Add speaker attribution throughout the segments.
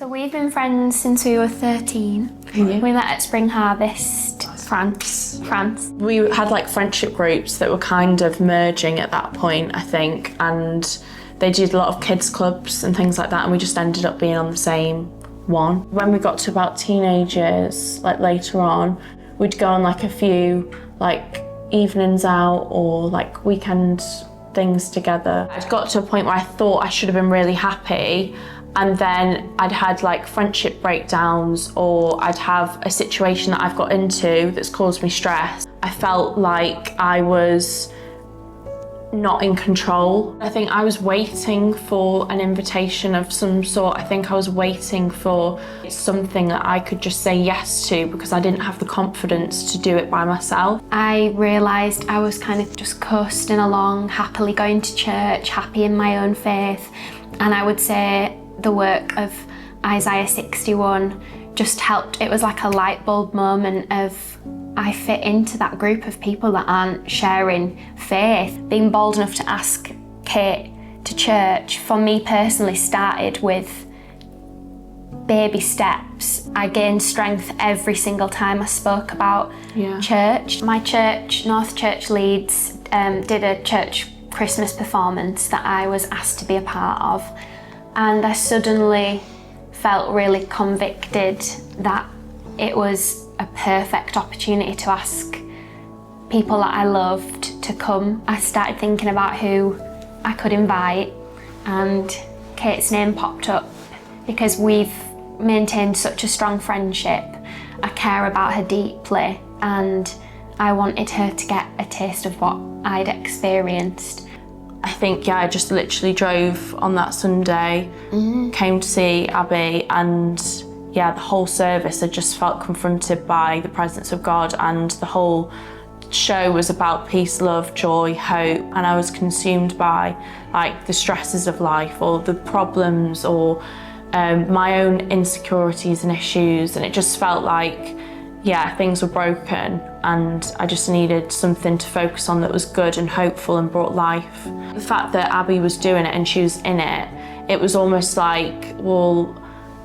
Speaker 1: So we've been friends since we were 13.
Speaker 2: Yeah.
Speaker 1: We met at Spring Harvest, France.
Speaker 2: We had like friendship groups that were kind of merging at that point, I think, and they did a lot of kids clubs and things like that, and we just ended up being on the same one. When we got to about teenagers, like later on, we'd go on like a few like evenings out or like weekend things together. I'd got to a point where I thought I should have been really happy, and then I'd had like friendship breakdowns, or I'd have a situation that I've got into that's caused me stress. I felt like I was not in control. I think I was waiting for an invitation of some sort. I think I was waiting for something that I could just say yes to because I didn't have the confidence to do it by myself.
Speaker 1: I realised I was kind of just coasting along, happily going to church, happy in my own faith, and I would say the work of i61 just helped. It was like a light bulb moment of I fit into that group of people that aren't sharing faith. Being bold enough to ask Kate to church, for me personally, started with baby steps. I gained strength every single time I spoke about church. My church, North Church Leeds, did a church Christmas performance that I was asked to be a part of, and I suddenly felt really convicted that it was a perfect opportunity to ask people that I loved to come. I started thinking about who I could invite, and Kate's name popped up because we've maintained such a strong friendship. I care about her deeply, and I wanted her to get a taste of what I'd experienced.
Speaker 2: I think, I just literally drove on that Sunday, came to see Abi, and the whole service I just felt confronted by the presence of God, and the whole show was about peace, love, joy, hope, and I was consumed by like the stresses of life or the problems or my own insecurities and issues, and it just felt like things were broken, and I just needed something to focus on that was good and hopeful and brought life. The fact that Abi was doing it and she was in it, it was almost like, well,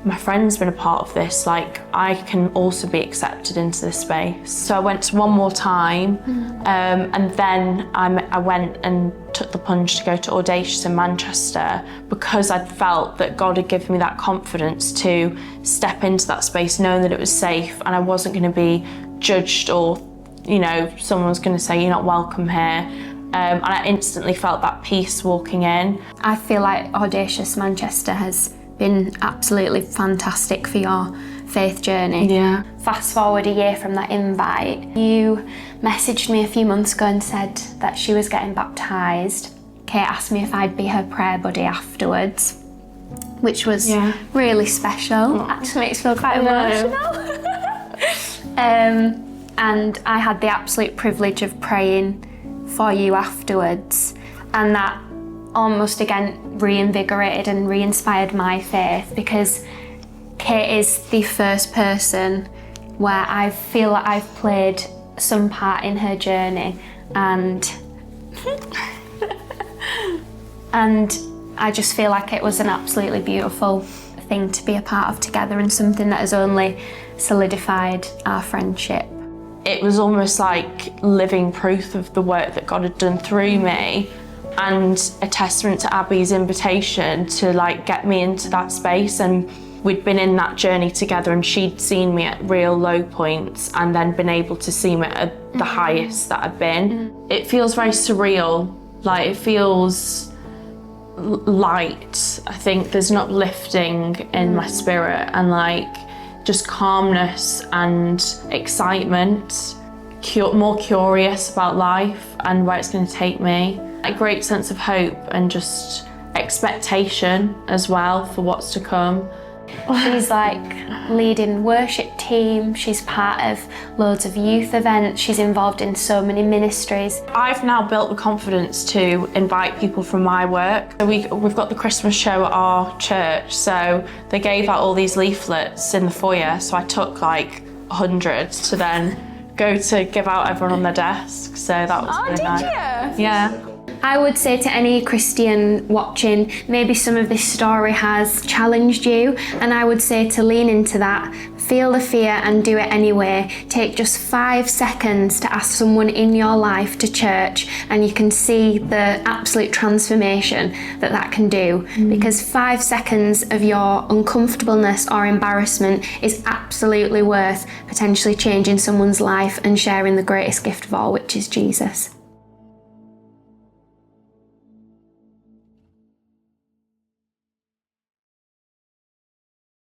Speaker 2: my friend's been a part of this, like I can also be accepted into this space. So I went one more time, and then I went and took the plunge to go to Audacious in Manchester because I'd felt that God had given me that confidence to step into that space knowing that it was safe and I wasn't going to be judged or, someone was going to say you're not welcome here. And I instantly felt that peace walking in.
Speaker 1: I feel like Audacious Manchester has been absolutely fantastic for your faith journey.
Speaker 2: Yeah.
Speaker 1: Fast forward a year from that invite, you messaged me a few months ago and said that she was getting baptised. Kate asked me if I'd be her prayer buddy afterwards, which was really special. Actually makes me feel quite emotional. And I had the absolute privilege of praying for you afterwards, and that almost again reinvigorated and re-inspired my faith, because Kate is the first person where I feel that I've played some part in her journey, and I just feel like it was an absolutely beautiful thing to be a part of together, and something that has only solidified our friendship.
Speaker 2: It was almost like living proof of the work that God had done through me, and a testament to Abi's invitation to like get me into that space. And we'd been in that journey together, and she'd seen me at real low points and then been able to see me at the highest that I've been. It feels very surreal, like it feels light. I think there's an uplifting in my spirit, and like just calmness and excitement, more curious about life and where it's going to take me. A great sense of hope and just expectation as well for what's to come.
Speaker 1: She's like leading worship team, she's part of loads of youth events, she's involved in so many ministries.
Speaker 2: I've now built the confidence to invite people from my work. So we've got the Christmas show at our church, so they gave out all these leaflets in the foyer, so I took like 100 to then go to give out everyone on their desk, so that was really nice.
Speaker 1: Did you?
Speaker 2: Yeah.
Speaker 1: I would say to any Christian watching, maybe some of this story has challenged you, and I would say to lean into that. Feel the fear and do it anyway. Take just 5 seconds to ask someone in your life to church, and you can see the absolute transformation that that can do. Because 5 seconds of your uncomfortableness or embarrassment is absolutely worth potentially changing someone's life and sharing the greatest gift of all, which is Jesus.